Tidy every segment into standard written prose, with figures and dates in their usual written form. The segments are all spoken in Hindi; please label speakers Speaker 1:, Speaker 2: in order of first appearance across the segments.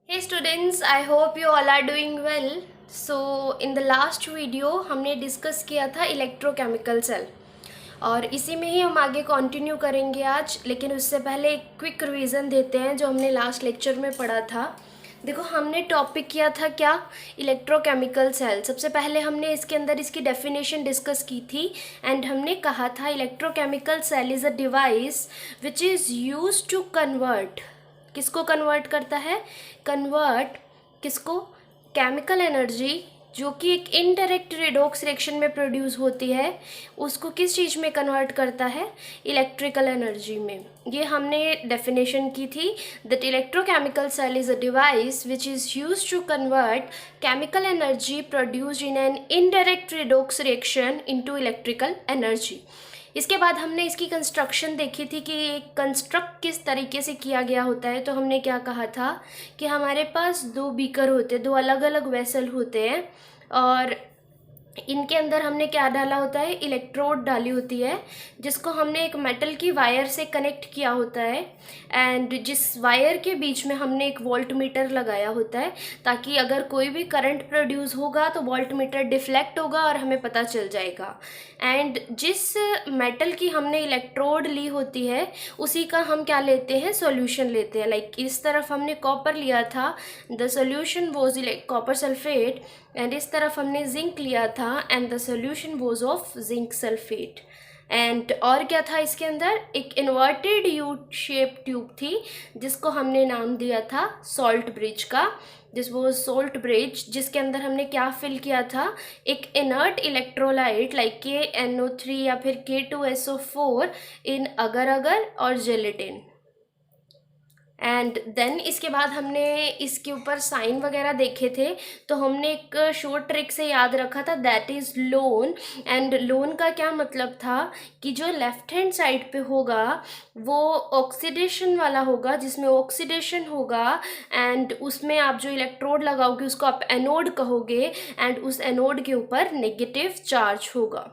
Speaker 1: Hey students, I hope you all are doing well. So in the last video हमने डिस्कस किया था इलेक्ट्रोकेमिकल सेल और इसी में ही हम आगे कंटिन्यू करेंगे आज। लेकिन उससे पहले एक क्विक रिवीजन देते हैं जो हमने लास्ट लेक्चर में पढ़ा था। देखो, हमने टॉपिक किया था क्या, इलेक्ट्रोकेमिकल सेल। सबसे पहले हमने इसके अंदर इसकी डेफिनेशन डिस्कस की थी एंड हमने कहा था electrochemical cell is a device which is used to convert, किसको कन्वर्ट करता है, कन्वर्ट किसको, केमिकल एनर्जी जो कि एक इनडायरेक्ट रेडॉक्स रिएक्शन में प्रोड्यूस होती है, उसको किस चीज़ में कन्वर्ट करता है, इलेक्ट्रिकल एनर्जी में। ये हमने डेफिनेशन की थी that electrochemical cell is a device which is used to convert chemical energy produced in an indirect redox reaction into electrical energy. इसके बाद हमने इसकी कंस्ट्रक्शन देखी थी कि कंस्ट्रक्ट किस तरीके से किया गया होता है। तो हमने क्या कहा था कि हमारे पास दो बीकर होते हैं, दो अलग अलग वेसल होते हैं और इनके अंदर हमने क्या डाला होता है, इलेक्ट्रोड डाली होती है जिसको हमने एक मेटल की वायर से कनेक्ट किया होता है एंड जिस वायर के बीच में हमने एक वोल्ट मीटर लगाया होता है ताकि अगर कोई भी करंट प्रोड्यूस होगा तो वोल्ट मीटर डिफ्लेक्ट होगा और हमें पता चल जाएगा। एंड जिस मेटल की हमने इलेक्ट्रोड ली होती है उसी का हम क्या लेते हैं, सॉल्यूशन लेते हैं। लाइक इस तरफ हमने कॉपर लिया था, the solution was copper sulphate, and इस तरफ हमने जिंक लिया था and the solution was of zinc sulphate. And और क्या था इसके अंदर, एक इन्वर्टेड यू शेप ट्यूब थी जिसको हमने नाम दिया था सॉल्ट ब्रिज का। दिस वॉज सॉल्ट ब्रिज जिसके अंदर हमने क्या फिल किया था, एक इनर्ट इलेक्ट्रोलाइट लाइक KNO3 या फिर K2SO4 इन अगर अगर और जेलेटिन। एंड देन इसके बाद हमने इसके ऊपर साइन वगैरह देखे थे तो हमने एक शॉर्ट ट्रिक से याद रखा था, that is loan. And loan का क्या मतलब था कि जो लेफ्ट हैंड साइड पे होगा वो ऑक्सीडेशन वाला होगा, जिसमें ऑक्सीडेशन होगा एंड उसमें आप जो इलेक्ट्रोड लगाओगे उसको आप एनोड कहोगे एंड उस एनोड के ऊपर नेगेटिव चार्ज होगा।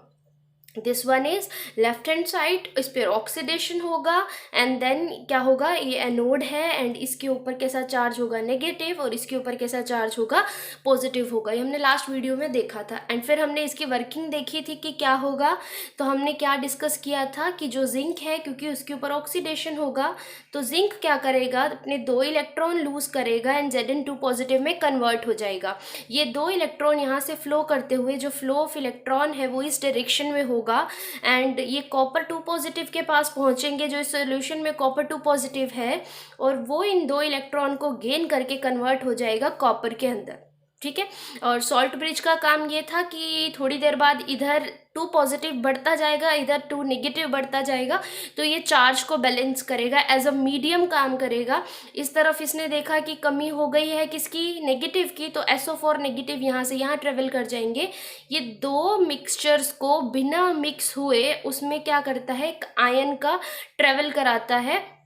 Speaker 1: This one is left hand side, इस पर ऑक्सीडेशन होगा एंड देन क्या होगा, ये एनोड है एंड इसके ऊपर कैसा चार्ज होगा, नेगेटिव, और इसके ऊपर कैसा चार्ज होगा, पॉजिटिव होगा। ये हमने लास्ट वीडियो में देखा था। एंड फिर हमने इसकी वर्किंग देखी थी कि क्या होगा। तो हमने क्या डिस्कस किया था कि जो जिंक है क्योंकि उसके ऊपर ऑक्सीडेशन होगा तो जिंक क्या करेगा, अपने दो इलेक्ट्रॉन लूज करेगा एंड Zn2 पॉजिटिव में कन्वर्ट हो जाएगा। ये दो इलेक्ट्रॉन यहाँ से फ्लो करते हुए जो फ्लो ऑफ इलेक्ट्रॉन है वो इस डायरेक्शन में होगा एंड ये कॉपर 2 पॉजिटिव के पास पहुंचेंगे जो इस सोल्यूशन में कॉपर 2 पॉजिटिव है, और वो इन दो इलेक्ट्रॉन को गेन करके कन्वर्ट हो जाएगा कॉपर के अंदर। ठीक है। और सॉल्ट ब्रिज का काम ये था कि थोड़ी देर बाद इधर 2 पॉजिटिव बढ़ता जाएगा, इधर 2 नेगेटिव बढ़ता जाएगा, तो ये चार्ज को बैलेंस करेगा, एज अ मीडियम काम करेगा। इस तरफ इसने देखा कि कमी हो गई है किसकी, नेगेटिव की, तो SO4 नेगेटिव यहाँ से यहाँ ट्रेवल कर जाएंगे। ये दो मिक्सचर्स को बिना मिक्स हुए उसमें क्या करता है, एक आयन का ट्रेवल कराता है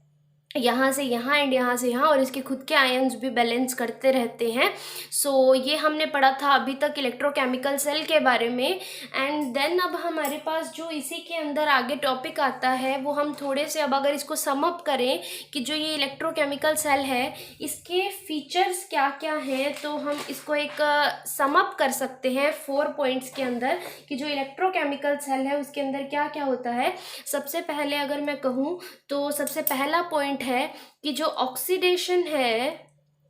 Speaker 1: यहाँ से यहाँ एंड यहाँ से यहाँ, और इसके खुद के आयन्स भी बैलेंस करते रहते हैं। सो ये हमने पढ़ा था अभी तक इलेक्ट्रोकेमिकल सेल के बारे में। एंड देन अब हमारे पास जो इसी के अंदर आगे टॉपिक आता है वो हम थोड़े से अब अगर इसको सम अप करें कि जो ये इलेक्ट्रोकेमिकल सेल है इसके फीचर्स क्या क्या हैं, तो हम इसको एक सम अप कर सकते हैं 4 पॉइंट्स के अंदर कि जो इलेक्ट्रोकेमिकल सेल है उसके अंदर क्या क्या होता है। सबसे पहले अगर मैं कहूँ तो सबसे पहला पॉइंट है कि जो ऑक्सीडेशन है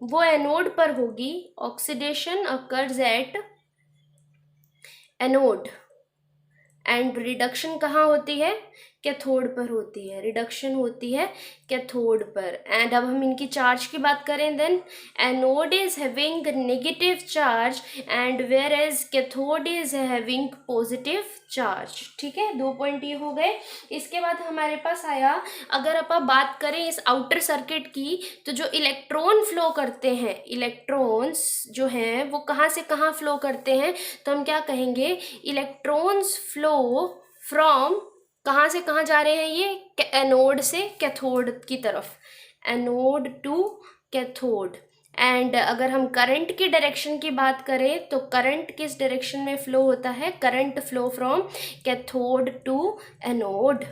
Speaker 1: वो एनोड पर होगी। Oxidation occurs at anode and reduction कहाँ होती है, कैथोड पर होती है। रिडक्शन होती है कैथोड पर। एंड अब हम इनकी चार्ज की बात करें, then anode is having negative charge and whereas cathode is having positive charge. ठीक है, 2 पॉइंट ये हो गए। इसके बाद हमारे पास आया, अगर आप बात करें इस आउटर सर्किट की, तो जो इलेक्ट्रॉन फ्लो करते हैं, इलेक्ट्रॉन्स जो हैं वो कहाँ से कहाँ फ्लो करते हैं, तो हम क्या कहेंगे, इलेक्ट्रॉन्स फ्लो फ्रॉम, कहाँ से कहाँ जा रहे हैं ये, एनोड से कैथोड की तरफ, एनोड टू कैथोड। एंड अगर हम करंट की डायरेक्शन की बात करें तो करंट किस डायरेक्शन में फ्लो होता है, current flow from cathode to anode.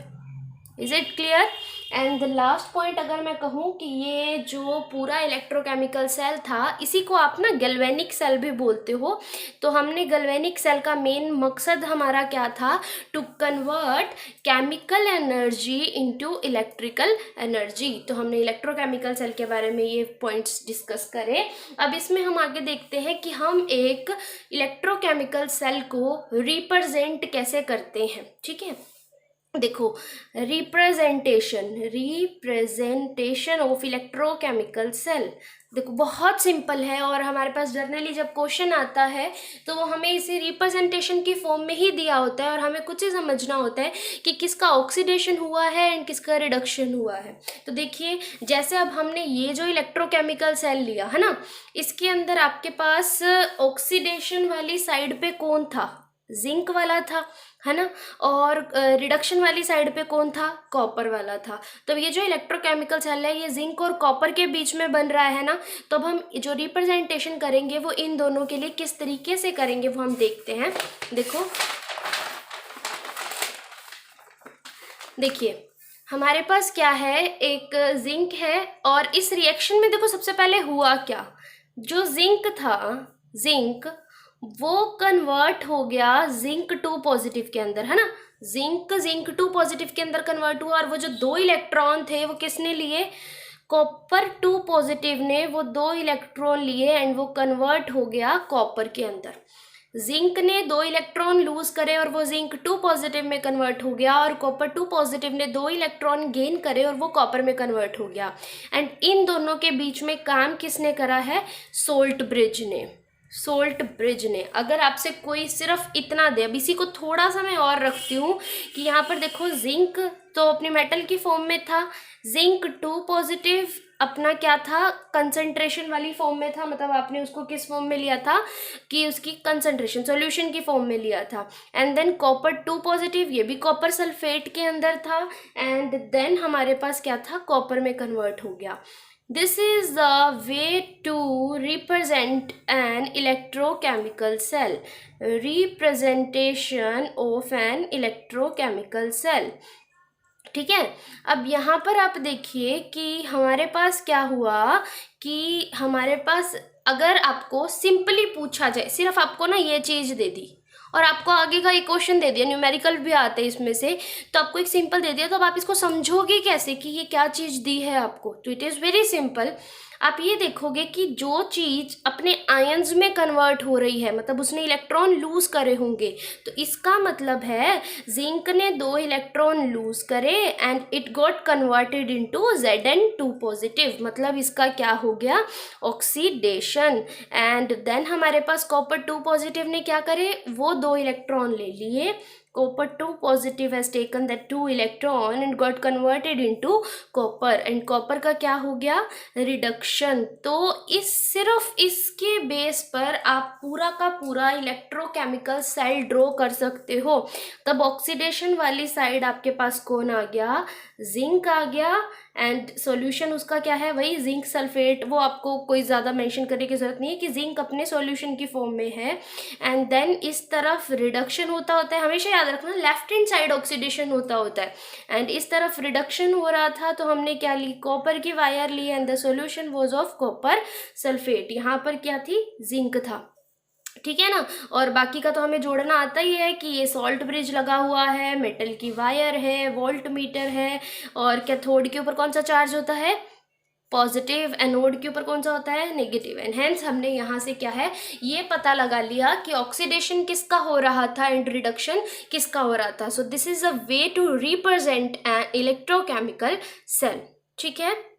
Speaker 1: Is it clear. And the last point अगर मैं कहूँ कि ये जो पूरा इलेक्ट्रोकेमिकल सेल था, इसी को आप ना गैल्वेनिक सेल भी बोलते हो। तो हमने गैल्वेनिक सेल का मेन मकसद हमारा क्या था, to convert chemical energy into electrical energy. तो हमने इलेक्ट्रोकेमिकल सेल के बारे में ये पॉइंट्स डिस्कस करे। अब इसमें हम आगे देखते हैं कि हम एक इलेक्ट्रोकेमिकल सेल को रिप्रेजेंट कैसे करते हैं। ठीक है, देखो, रिप्रेजेंटेशन ऑफ इलेक्ट्रोकेमिकल सेल, देखो बहुत सिंपल है। और हमारे पास जर्नली जब क्वेश्चन आता है तो वो हमें इसे रिप्रेजेंटेशन की फॉर्म में ही दिया होता है, और हमें कुछ ही समझना होता है कि किसका ऑक्सीडेशन हुआ है एंड किसका रिडक्शन हुआ है। तो देखिए, जैसे अब हमने ये जो इलेक्ट्रोकेमिकल सेल लिया है ना, इसके अंदर आपके पास ऑक्सीडेशन वाली साइड पे कौन था, जिंक वाला था, है ना, और रिडक्शन वाली साइड पे कौन था, कॉपर वाला था। तो ये जो इलेक्ट्रोकेमिकल सेल है ये जिंक और कॉपर के बीच में बन रहा है ना। तो अब हम जो रिप्रेजेंटेशन करेंगे वो इन दोनों के लिए किस तरीके से करेंगे वो हम देखते हैं। देखिए हमारे पास क्या है, एक जिंक है, और इस रिएक्शन में देखो सबसे पहले हुआ क्या, जो जिंक था, जिंक वो कन्वर्ट हो गया जिंक 2 पॉजिटिव के अंदर, है ना। जिंक 2 पॉजिटिव के अंदर कन्वर्ट हुआ, और वो जो 2 इलेक्ट्रॉन थे वो किसने लिए, कॉपर 2 पॉजिटिव ने वो 2 इलेक्ट्रॉन लिए एंड वो कन्वर्ट हो गया कॉपर के अंदर। जिंक ने 2 इलेक्ट्रॉन लूज करे और वो जिंक 2 पॉजिटिव में कन्वर्ट हो गया, और कॉपर 2 पॉजिटिव ने 2 इलेक्ट्रॉन गेन करे और वो कॉपर में कन्वर्ट हो गया। एंड इन दोनों के बीच में काम किसने करा है, सोल्ट ब्रिज ने। अगर आपसे कोई सिर्फ इतना दे, अब इसी को थोड़ा सा मैं और रखती हूँ कि यहाँ पर देखो, जिंक तो अपनी मेटल की फॉर्म में था, जिंक 2 पॉजिटिव अपना क्या था, कंसंट्रेशन वाली फॉर्म में था, मतलब आपने उसको किस फॉर्म में लिया था कि उसकी कंसंट्रेशन सॉल्यूशन की फॉर्म में लिया था। एंड देन कॉपर 2 पॉजिटिव, ये भी कॉपर सल्फेट के अंदर था, एंड देन हमारे पास क्या था, कॉपर में कन्वर्ट हो गया। This is the way to represent an electrochemical cell. Representation of an electrochemical cell. ठीक है, अब यहाँ पर आप देखिए कि हमारे पास क्या हुआ कि हमारे पास अगर आपको सिंपली पूछा जाए, सिर्फ आपको ना ये चीज़ दे दी और आपको आगे का एक क्वेश्चन दे दिया, न्यूमेरिकल भी आते हैं इसमें से, तो आपको एक सिंपल दे दिया, तो अब आप इसको समझोगे कैसे कि ये क्या चीज़ दी है आपको। तो इट इज़ वेरी सिंपल। आप ये देखोगे कि जो चीज़ अपने आयंस में कन्वर्ट हो रही है, मतलब उसने इलेक्ट्रॉन लूज करे होंगे, तो इसका मतलब है जिंक ने 2 इलेक्ट्रॉन लूज करे and it got converted into Zn2 positive, मतलब इसका क्या हो गया, ऑक्सीडेशन। एंड देन हमारे पास कॉपर 2 पॉजिटिव ने क्या करे, वो 2 इलेक्ट्रॉन ले लिए, copper 2 positive has taken that 2 electron and got converted into copper, and copper का क्या हो गया, रिडक्शन। तो सिर्फ इसके बेस पर आप पूरा का पूरा इलेक्ट्रोकेमिकल सेल ड्रॉ कर सकते हो। तब ऑक्सीडेशन वाली साइड आपके पास कौन आ गया, जिंक आ गया, एंड सॉल्यूशन उसका क्या है, वही जिंक सल्फेट। वो आपको कोई ज़्यादा मेंशन करने की ज़रूरत नहीं है कि जिंक अपने सॉल्यूशन की फॉर्म में है। एंड देन इस तरफ रिडक्शन होता है, हमेशा याद रखना लेफ्ट हैंड साइड ऑक्सीडेशन होता है, एंड इस तरफ रिडक्शन हो रहा था, तो हमने क्या ली, कॉपर की वायर ली, and the solution was of copper sulphate. यहाँ पर क्या थी, जिंक था, ठीक है ना। और बाकी का तो हमें जोड़ना आता ही है कि ये सॉल्ट ब्रिज लगा हुआ है, मेटल की वायर है, वोल्ट मीटर है, और कैथोड के ऊपर कौन सा चार्ज होता है, पॉजिटिव, एनोड के ऊपर कौन सा होता है, नेगेटिव। एंड हेंस हमने यहाँ से क्या है, ये पता लगा लिया कि ऑक्सीडेशन किसका हो रहा था एंड रिडक्शन किसका हो रहा था। So this is a way to represent an electrochemical cell, ठीक है।